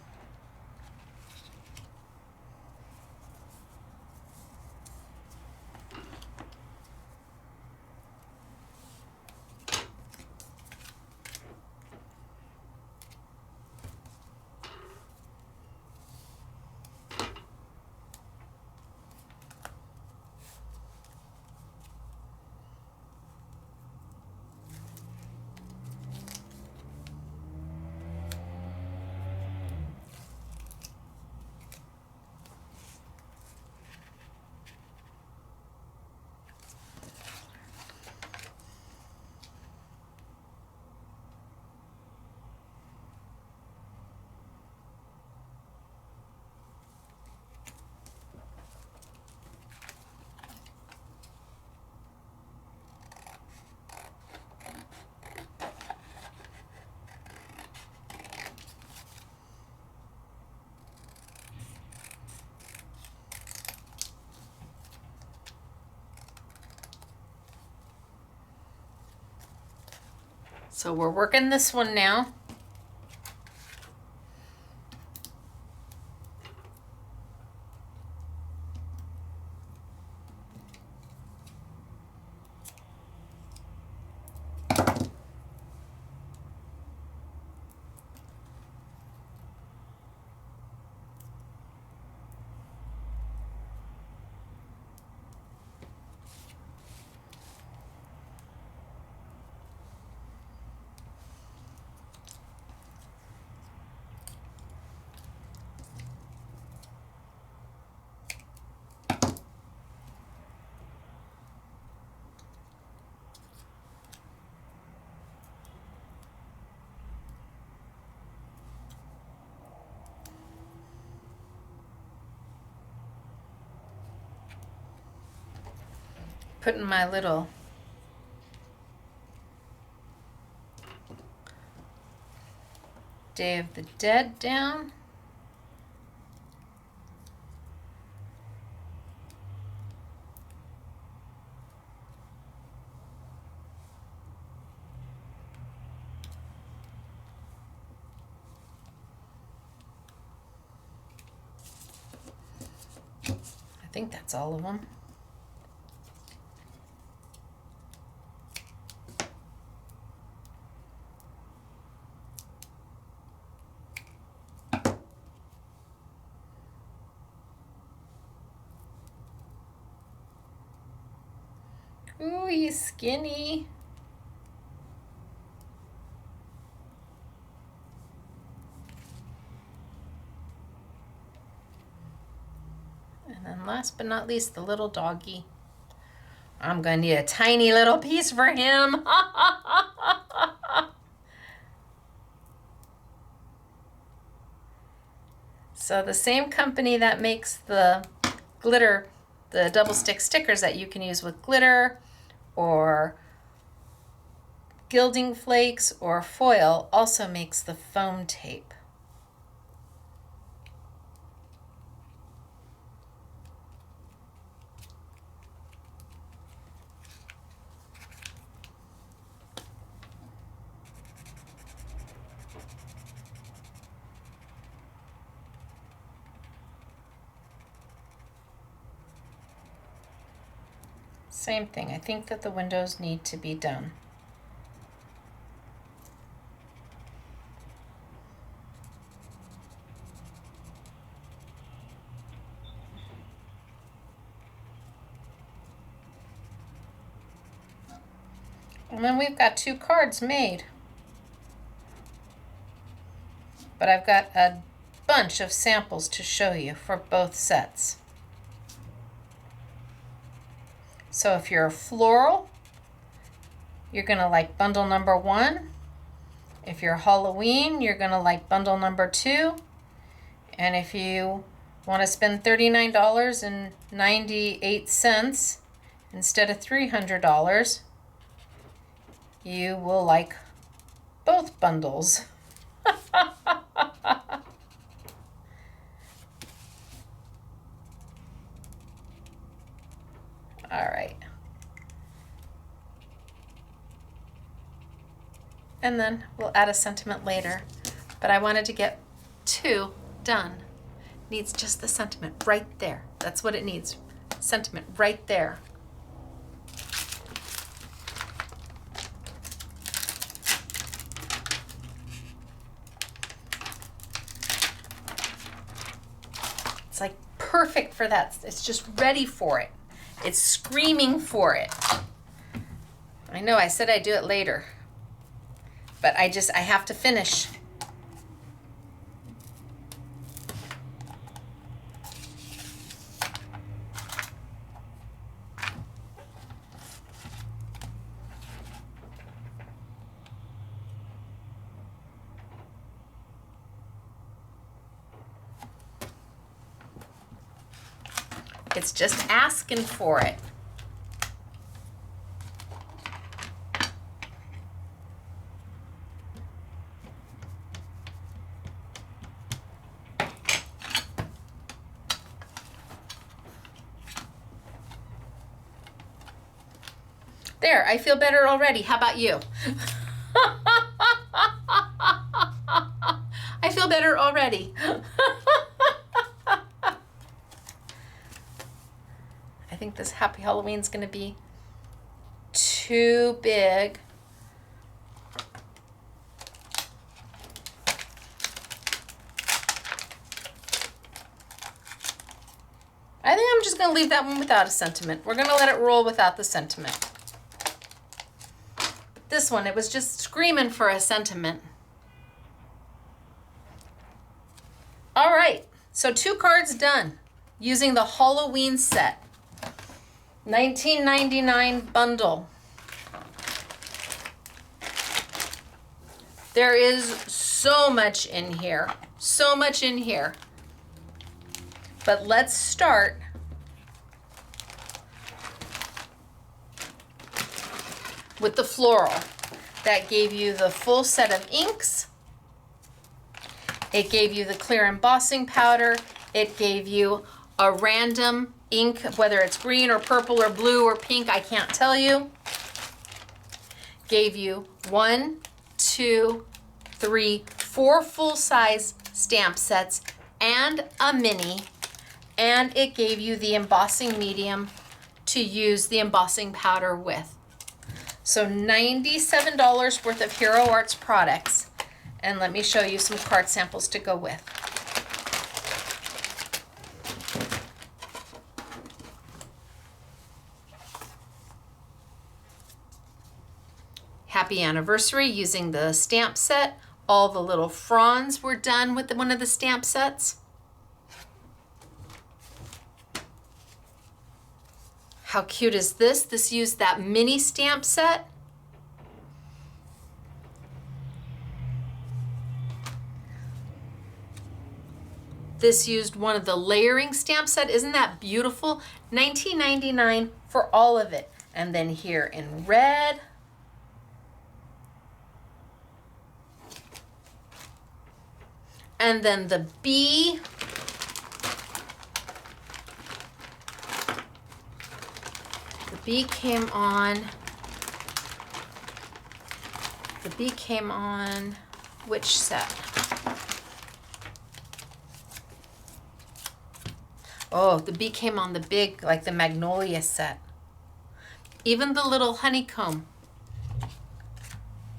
So we're working this one now. Putting my little Day of the Dead down. I think that's all of them. Ooh, he's skinny. And then last but not least, the little doggy. I'm gonna need a tiny little piece for him. So the same company that makes the glitter, the double stick stickers that you can use with glitter or gilding flakes or foil, also makes the foam tape. Same thing. I think that the windows need to be done. And then we've got 2 cards made. But I've got a bunch of samples to show you for both sets. So if you're a floral, you're going to like bundle number 1. If you're Halloween, you're going to like bundle number 2. And if you want to spend $39.98 instead of $300, you will like both bundles. All right. And then we'll add a sentiment later. But I wanted to get 2 done. Needs just the sentiment right there. That's what it needs. Sentiment right there. It's like perfect for that. It's just ready for it. It's screaming for it. I know I said I'd do it later, but I have to finish. It's just asking for it. There, I feel better already. How about you? I feel better already. I think this Happy Halloween's going to be too big. I think I'm just going to leave that one without a sentiment. We're going to let it roll without the sentiment. But this one, it was just screaming for a sentiment. All right, so 2 cards done using the Halloween set. $19.99 bundle. There is so much in here, so much in here. But let's start with the floral. That gave you the full set of inks. It gave you the clear embossing powder. It gave you a random ink, whether it's green or purple or blue or pink, I can't tell you. Gave you 1, 2, 3, 4 full-size stamp sets and a mini, and it gave you the embossing medium to use the embossing powder with. So $97 worth of Hero Arts products, and let me show you some card samples to go with. Happy anniversary using the stamp set. All the little fronds were done with one of the stamp sets. How cute is this? This used that mini stamp set. This used one of the layering stamp set. Isn't that beautiful? $19.99 for all of it. And then here in red. And then the B. The B came on. The B came on which set? Oh, the bee came on the big, like the magnolia set. Even the little honeycomb.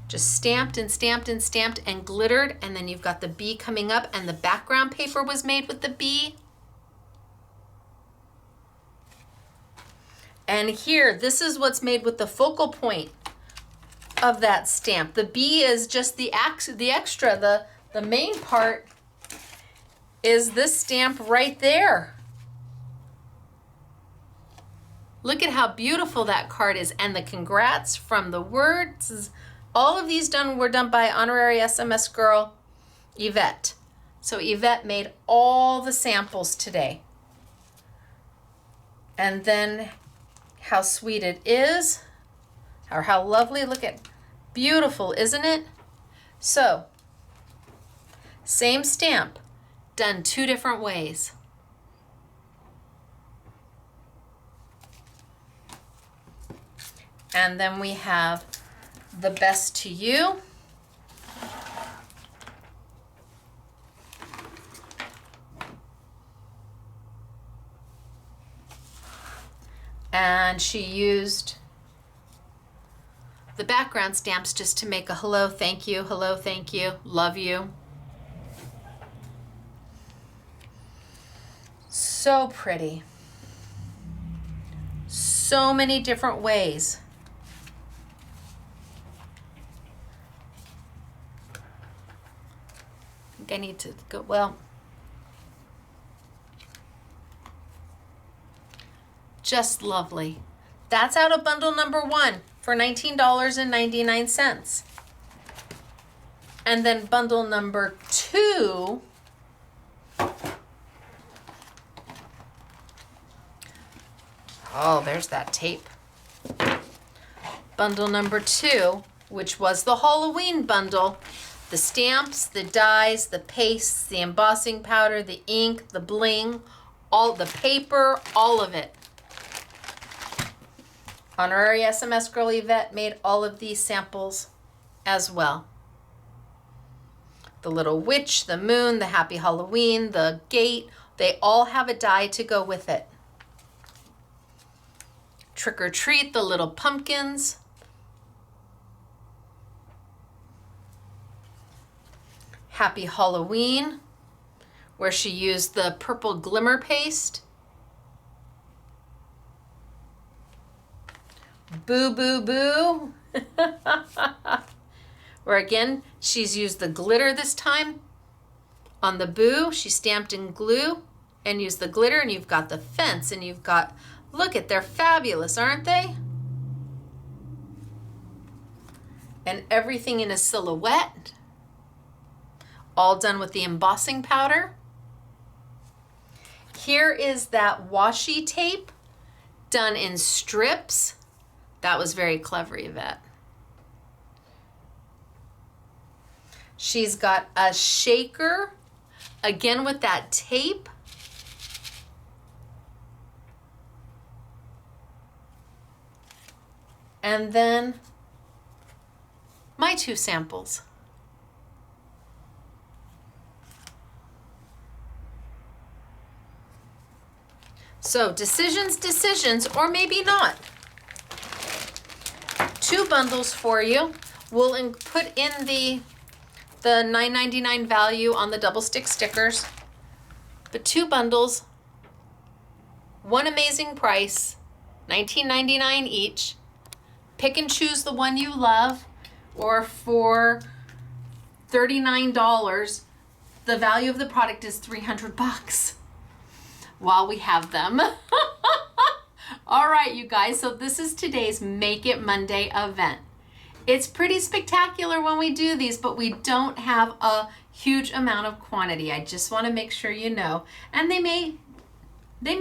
Just stamped and stamped and stamped and glittered, and then you've got the bee coming up, and the background paper was made with the bee. And here, this is what's made with the focal point of that stamp. The bee is just the extra. The main part is this stamp right there. Look at how beautiful that card is, and the congrats from the words. All of these were done by honorary SMS girl Yvette. So Yvette made all the samples today. And then how sweet it is, or how lovely. Look at, beautiful, isn't it? So same stamp, done two different ways. And then we have the best to you. And she used the background stamps just to make a hello, thank you, love you. So pretty. So many different ways. I need to go, well, just lovely. That's out of bundle number 1 for $19.99. And then bundle number 2, oh, there's that tape. Bundle number 2, which was the Halloween bundle. The stamps, the dies, the pastes, the embossing powder, the ink, the bling, all the paper, all of it. Honorary SMS girl Yvette made all of these samples as well. The little witch, the moon, the happy Halloween, the gate, they all have a die to go with it. Trick or treat, the little pumpkins. Happy Halloween, where she used the purple glimmer paste. Boo, boo, boo. Where again, she's used the glitter this time. On the boo, she stamped in glue and used the glitter, and you've got the fence, and you've got, look at, they're fabulous, aren't they? And everything in a silhouette. All done with the embossing powder. Here is that washi tape done in strips. That was very clever, Yvette. She's got a shaker, again with that tape. And then my 2 samples. So decisions, or maybe not. 2 bundles for you. We'll put in the $9.99 value on the double stick stickers. But 2 bundles, one amazing price, $19.99 each. Pick and choose the one you love, or for $39, the value of the product is $300 while we have them. All right, you guys, so this is today's Make It Monday event. It's pretty spectacular when we do these, but we don't have a huge amount of quantity. I just want to make sure you know. And they may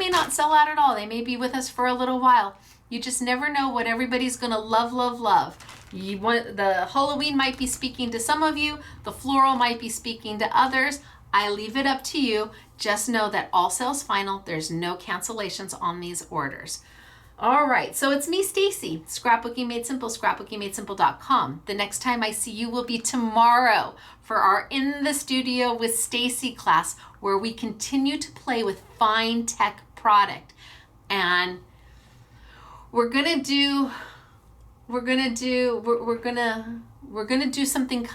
not sell out at all. They may be with us for a little while. You just never know what everybody's going to love, love, love. The Halloween might be speaking to some of you. The floral might be speaking to others. I leave it up to you. Just know that all sales final. There's no cancellations on these orders. All right, so it's me, Stacy, Scrapbooking Made Simple, scrapbookingmadesimple.com. The next time I see you will be tomorrow for our In the Studio with Stacy class, where we continue to play with fine tech product. And we're gonna do something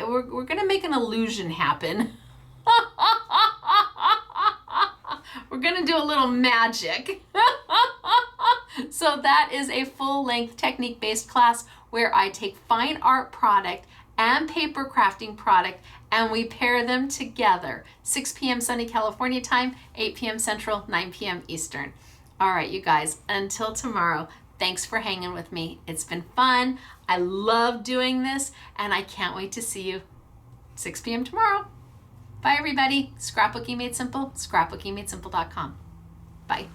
we're gonna make an illusion happen. We're gonna do a little magic. So that is a full-length technique-based class where I take fine art product and paper crafting product and we pair them together. 6 p.m. sunny California time, 8 p.m. Central, 9 p.m. Eastern. All right, you guys, until tomorrow, thanks for hanging with me. It's been fun. I love doing this and I can't wait to see you 6 p.m. tomorrow. Bye, everybody. Scrapbooking Made Simple, scrapbookingmadesimple.com. Bye.